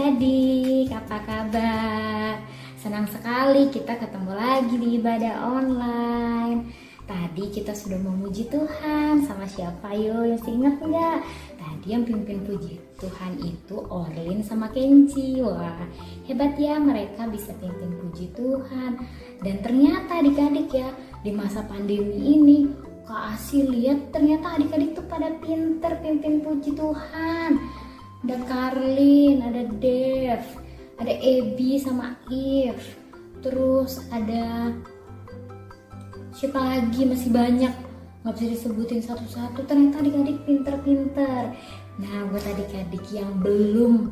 adik-adik, apa kabar? Senang sekali kita ketemu lagi di ibadah online. Tadi kita sudah memuji Tuhan sama siapa yo? Yang ingat nggak? Tadi yang pimpin puji Tuhan itu Orlin sama Kenci. Wah, hebat ya mereka bisa pimpin puji Tuhan. Dan ternyata adik-adik ya, di masa pandemi ini Kak Asi lihat ternyata adik-adik tuh pada pinter pimpin puji Tuhan. Ada Karlin, ada Dev, ada Ebi sama If. Terus ada siapa lagi, masih banyak, nggak bisa disebutin satu-satu. Ternyata adik-adik pinter-pinter. Nah, buat adik-adik yang belum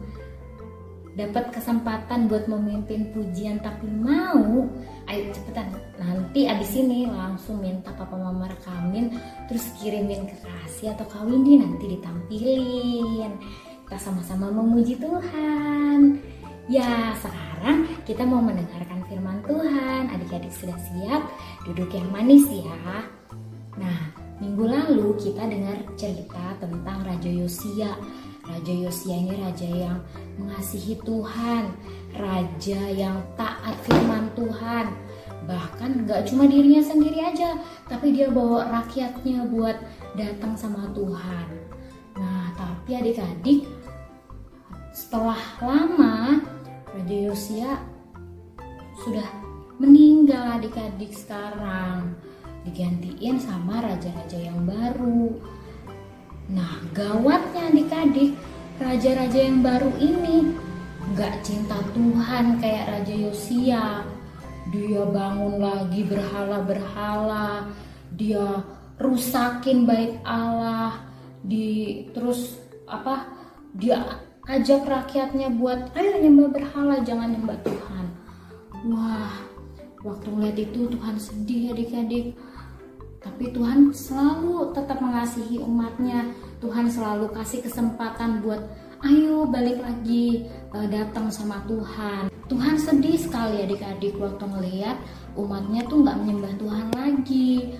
dapat kesempatan buat memimpin pujian tapi mau, ayo cepetan, nanti abis ini langsung minta papa mama rekamin, terus kirimin ke Kasih atau Kak Windy, nanti ditampilin. Kita sama-sama memuji Tuhan. Ya, sekarang kita mau mendengarkan firman Tuhan. Adik-adik sudah siap? Duduk yang manis ya. Nah, minggu lalu kita dengar cerita tentang Raja Yosia. Raja Yosia ini raja yang mengasihi Tuhan, raja yang taat firman Tuhan. Bahkan gak cuma dirinya sendiri aja, tapi dia bawa rakyatnya buat datang sama Tuhan. Nah, tapi adik-adik, setelah lama Raja Yosia sudah meninggal adik-adik sekarang. Digantiin sama raja-raja yang baru. Nah, gawatnya adik-adik, raja-raja yang baru ini gak cinta Tuhan kayak Raja Yosia. Dia bangun lagi berhala-berhala, dia rusakin bait Allah, dia ajak rakyatnya buat ayo nyembah berhala, jangan nyembah Tuhan. Wah, waktu ngeliat itu Tuhan sedih adik-adik. Tapi Tuhan selalu tetap mengasihi umatnya. Tuhan selalu kasih kesempatan buat ayo balik lagi datang sama Tuhan. Tuhan sedih sekali adik-adik waktu ngelihat umatnya tuh gak menyembah Tuhan lagi.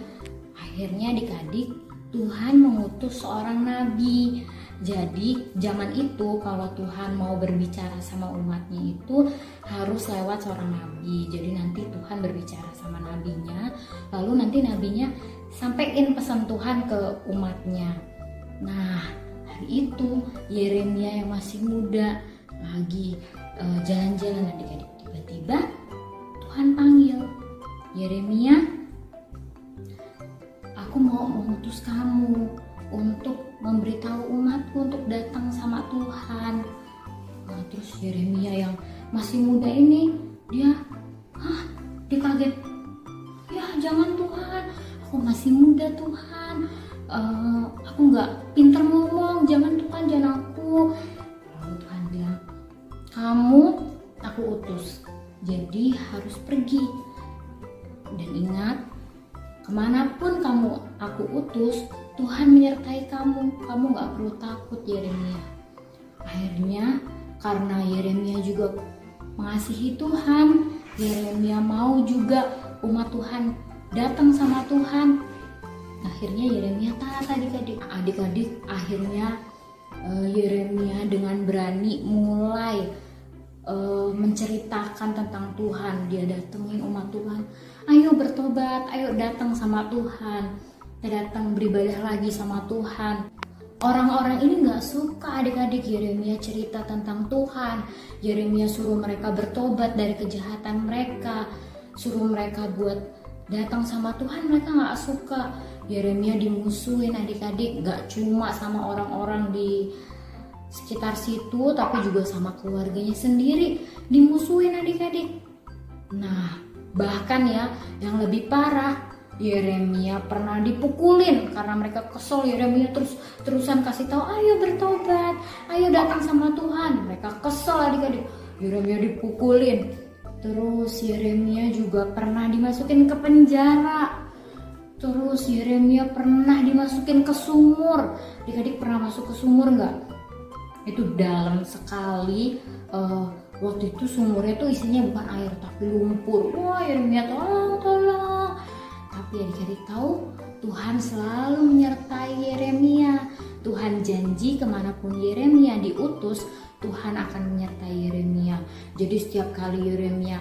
Akhirnya adik-adik, Tuhan mengutus seorang nabi. Jadi zaman itu kalau Tuhan mau berbicara sama umatnya itu harus lewat seorang nabi. Jadi nanti Tuhan berbicara sama nabinya, lalu nanti nabinya sampaikan pesan Tuhan ke umatnya. Nah, hari itu Yeremia yang masih muda lagi jalan-jalan adik-adik. Tiba-tiba Tuhan panggil, Yeremia, aku mau mengutus kamu untuk memberitahu umatku untuk datang sama Tuhan. Nah, terus Yeremia yang masih muda ini dia kaget. Ya jangan Tuhan, aku masih muda Tuhan, aku nggak pinter ngomong, jangan Tuhan, jangan aku. Lalu Tuhan bilang, kamu aku utus, jadi harus pergi. Dan ingat, kemanapun aku utus, Tuhan menyertai kamu gak perlu takut Yeremia. Akhirnya karena Yeremia juga mengasihi Tuhan, Yeremia mau juga umat Tuhan datang sama Tuhan. Akhirnya Yeremia taat adik-adik. Akhirnya Yeremia dengan berani mulai menceritakan tentang Tuhan. Dia datengin umat Tuhan, ayo bertobat, ayo datang sama Tuhan, kita datang beribadah lagi sama Tuhan. Orang-orang ini gak suka adik-adik Yeremia cerita tentang Tuhan. Yeremia suruh mereka bertobat dari kejahatan mereka, suruh mereka buat datang sama Tuhan, mereka gak suka. Yeremia dimusuhin adik-adik, gak cuma sama orang-orang di sekitar situ, tapi juga sama keluarganya sendiri dimusuhin adik-adik. Nah, bahkan ya yang lebih parah, Yeremia pernah dipukulin karena mereka kesel. Yeremia terusan kasih tahu, ayo bertobat, ayo datang sama Tuhan. Mereka kesel adik-adik, Yeremia dipukulin. Terus Yeremia juga pernah dimasukin ke penjara. Terus Yeremia pernah dimasukin ke sumur. Adik-adik pernah masuk ke sumur nggak? Itu dalam sekali. Waktu itu sumurnya tuh isinya bukan air tapi lumpur. Wah, Yeremia tolong. Tapi adik-adik tahu, Tuhan selalu menyertai Yeremia. Tuhan janji kemanapun Yeremia diutus, Tuhan akan menyertai Jadi setiap kali Yeremia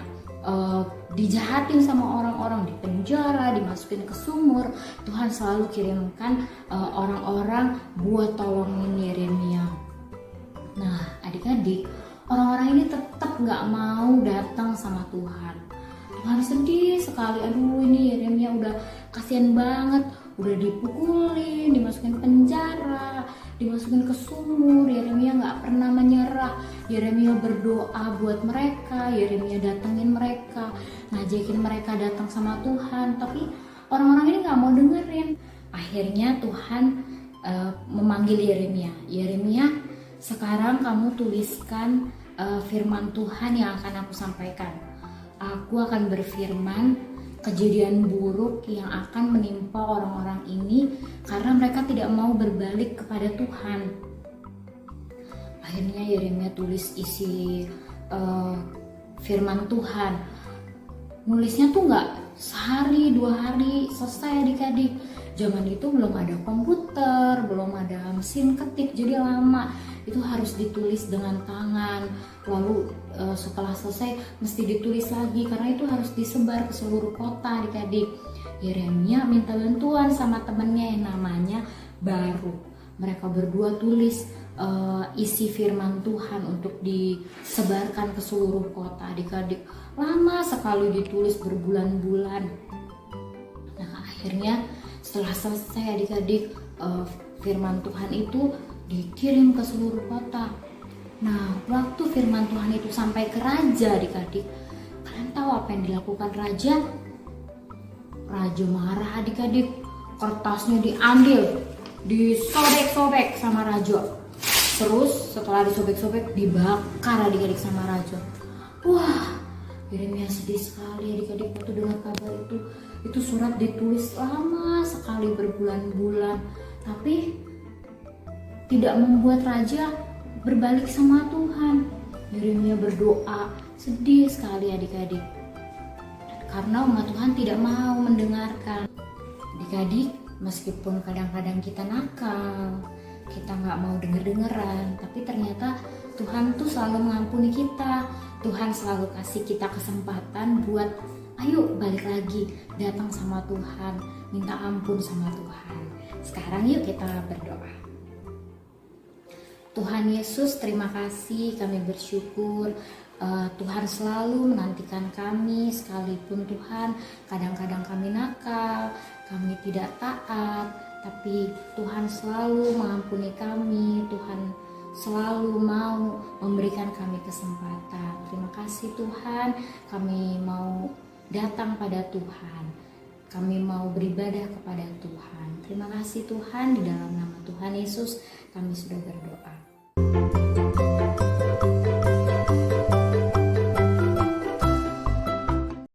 dijahatin sama orang-orang, di penjara, dimasukin ke sumur, Tuhan selalu kirimkan orang-orang buat tolongin Yeremia. Nah, adik-adik, orang-orang ini tetap nggak mau datang sama Tuhan. Tuhan sedih sekali. Aduh, ini Yeremia udah kasihan banget, udah dipukulin, dimasukin penjara, dimasukin ke sumur. Yeremia nggak pernah menyerah. Yeremia berdoa buat mereka, Yeremia datengin mereka, ngajakin mereka datang sama Tuhan. Tapi orang-orang ini nggak mau dengerin. Akhirnya Tuhan memanggil Yeremia. Yeremia, sekarang kamu tuliskan firman Tuhan yang akan aku sampaikan. Aku akan berfirman kejadian buruk yang akan menimpa orang-orang ini karena mereka tidak mau berbalik kepada Tuhan. Akhirnya Yeremia tulis isi firman Tuhan. Nulisnya tuh nggak sehari 2 hari selesai adik-adik. Zaman itu belum ada komputer, belum ada mesin ketik, jadi lama. Itu harus ditulis dengan tangan. Lalu setelah selesai mesti ditulis lagi karena itu harus disebar ke seluruh kota adik-adik. Yeremia minta bantuan sama temennya yang namanya Baruk. Mereka berdua tulis isi firman Tuhan untuk disebarkan ke seluruh kota adik-adik. Lama sekali ditulis, berbulan-bulan. Nah, akhirnya setelah selesai adik-adik firman Tuhan itu dikirim ke seluruh kota. Nah, waktu firman Tuhan itu sampai ke raja adik-adik, kalian tahu apa yang dilakukan raja? Raja marah adik-adik, kertasnya diambil, disobek-sobek sama raja. Terus setelah disobek-sobek dibakar adik-adik sama raja. Wah, Yeremia sedih sekali adik-adik waktu dengar kabar itu. Itu surat ditulis lama sekali, berbulan-bulan, tapi tidak membuat raja berbalik sama Tuhan. Yeremia berdoa, sedih sekali adik-adik, karena umat Tuhan tidak mau mendengarkan. Adik-adik, meskipun kadang-kadang kita nakal, kita nggak mau denger-dengeran, tapi ternyata Tuhan tuh selalu mengampuni kita. Tuhan selalu kasih kita kesempatan buat ayo balik lagi, datang sama Tuhan, minta ampun sama Tuhan. Sekarang yuk kita berdoa. Tuhan Yesus, terima kasih, kami bersyukur Tuhan selalu menantikan kami, sekalipun Tuhan kadang-kadang kami nakal, kami tidak taat, tapi Tuhan selalu mengampuni kami. Tuhan selalu mau memberikan kami kesempatan. Terima kasih Tuhan, kami mau datang pada Tuhan, kami mau beribadah kepada Tuhan. Terima kasih Tuhan, di dalam nama Tuhan Yesus kami sudah berdoa.